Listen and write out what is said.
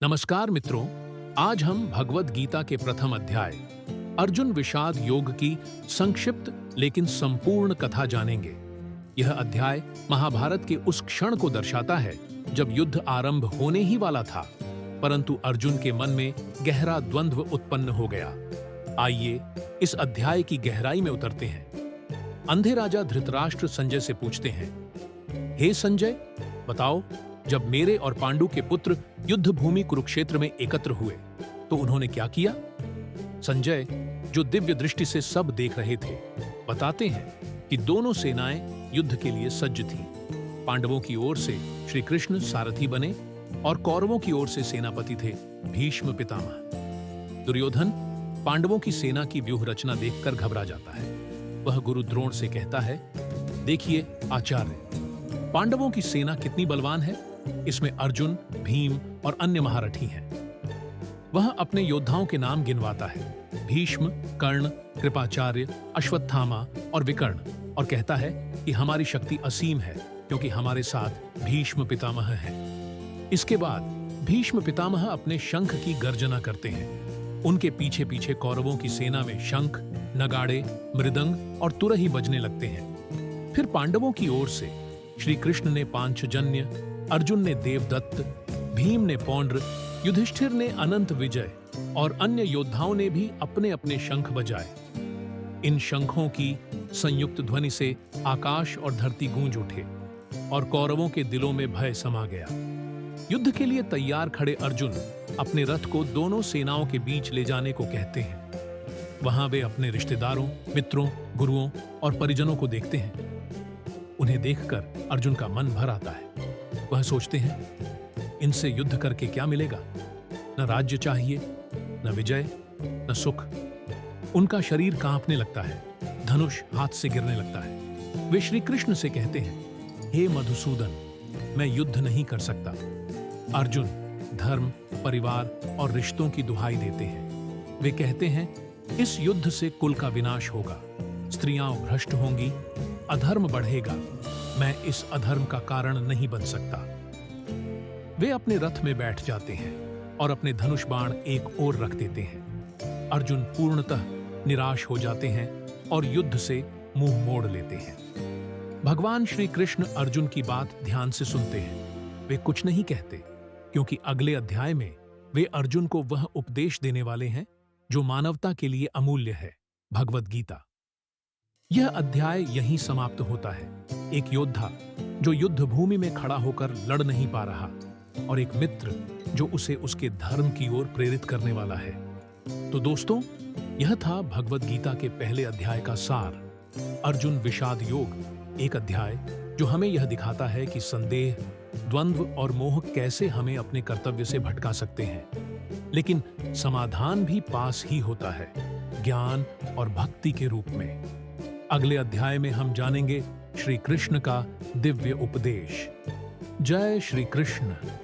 नमस्कार मित्रों, आज हम भगवद गीता के प्रथम अध्याय अर्जुन विषाद योग की संक्षिप्त लेकिन संपूर्ण कथा जानेंगे। यह अध्याय महाभारत के उस क्षण को दर्शाता है जब युद्ध आरंभ होने ही वाला था, परंतु अर्जुन के मन में गहरा द्वंद्व उत्पन्न हो गया। आइए इस अध्याय की गहराई में उतरते हैं। अंधे राजा धृतराष्ट्र संजय से पूछते हैं, हे संजय, बताओ, जब मेरे और पांडु के पुत्र युद्ध भूमि कुरुक्षेत्र में एकत्र हुए तो उन्होंने क्या किया? संजय, जो दिव्य दृष्टि से सब देख रहे थे, बताते हैं कि दोनों सेनाएं युद्ध के लिए सज्ज थीं। पांडवों की ओर से श्री कृष्ण सारथी बने और कौरवों की ओर से सेनापति थे भीष्म पितामह। दुर्योधन पांडवों की सेना की व्यूह रचना देखकर घबरा जाता है। वह गुरु द्रोण से कहता है, देखिए आचार्य, पांडवों की सेना कितनी बलवान है। इसमें अर्जुन, भीम और अन्य महारथी हैं। वह अपने योद्धाओं के नाम गिनवाता है, भीष्म, कर्ण, कृपाचार्य, अश्वत्थामा और विकर्ण, और कहता है कि हमारी शक्ति असीम है क्योंकि हमारे साथ भीष्म पितामह है। इसके बाद भीष्म पितामह अपने शंख की गर्जना करते हैं। उनके पीछे पीछे कौरवों की सेना में शंख, नगाड़े, मृदंग और तुरही बजने लगते हैं। फिर पांडवों की ओर से श्री कृष्ण ने पांचजन्य, अर्जुन ने देवदत्त, भीम ने पौंड्र, युधिष्ठिर ने अनंत विजय और अन्य योद्धाओं ने भी अपने अपने शंख बजाए। इन शंखों की संयुक्त ध्वनि से आकाश और धरती गूंज उठे और कौरवों के दिलों में भय समा गया। युद्ध के लिए तैयार खड़े अर्जुन अपने रथ को दोनों सेनाओं के बीच ले जाने को कहते हैं। वहां वे अपने रिश्तेदारों, मित्रों, गुरुओं और परिजनों को देखते हैं। उन्हें देखकर अर्जुन का मन भर आता है। वह सोचते हैं, इनसे युद्ध करके क्या मिलेगा? न राज्य चाहिए, न विजय, न सुख। उनका शरीर कांपने लगता है, धनुष हाथ से गिरने लगता है। वे श्री कृष्ण से कहते हैं, हे मधुसूदन, मैं युद्ध नहीं कर सकता। अर्जुन धर्म, परिवार और रिश्तों की दुहाई देते हैं। वे कहते हैं, इस युद्ध से कुल का विनाश होगा, स्त्रियां भ्रष्ट होंगी, अधर्म बढ़ेगा। मैं इस अधर्म का कारण नहीं बन सकता। वे अपने रथ में बैठ जाते हैं और अपने धनुष बाण एक ओर रख देते हैं। अर्जुन पूर्णतः निराश हो जाते हैं और युद्ध से मुंह मोड़ लेते हैं। भगवान श्री कृष्ण अर्जुन की बात ध्यान से सुनते हैं। वे कुछ नहीं कहते क्योंकि अगले अध्याय में वे अर्जुन को वह उपदेश देने वाले हैं जो मानवता के लिए अमूल्य है, भगवद गीता। यह अध्याय यहीं समाप्त होता है। एक योद्धा जो युद्ध भूमि में खड़ा होकर लड़ नहीं पा रहा और एक मित्र जो उसे उसके धर्म की ओर प्रेरित करने वाला है। तो दोस्तों, यह था भगवद गीता के पहले अध्याय का सार, अर्जुन विषाद योग। एक अध्याय जो हमें यह दिखाता है कि संदेह, द्वंद्व और मोह कैसे हमें अपने कर्तव्य से भटका सकते हैं, लेकिन समाधान भी पास ही होता है, ज्ञान और भक्ति के रूप में। अगले अध्याय में हम जानेंगे श्री कृष्ण का दिव्य उपदेश। जय श्री कृष्ण।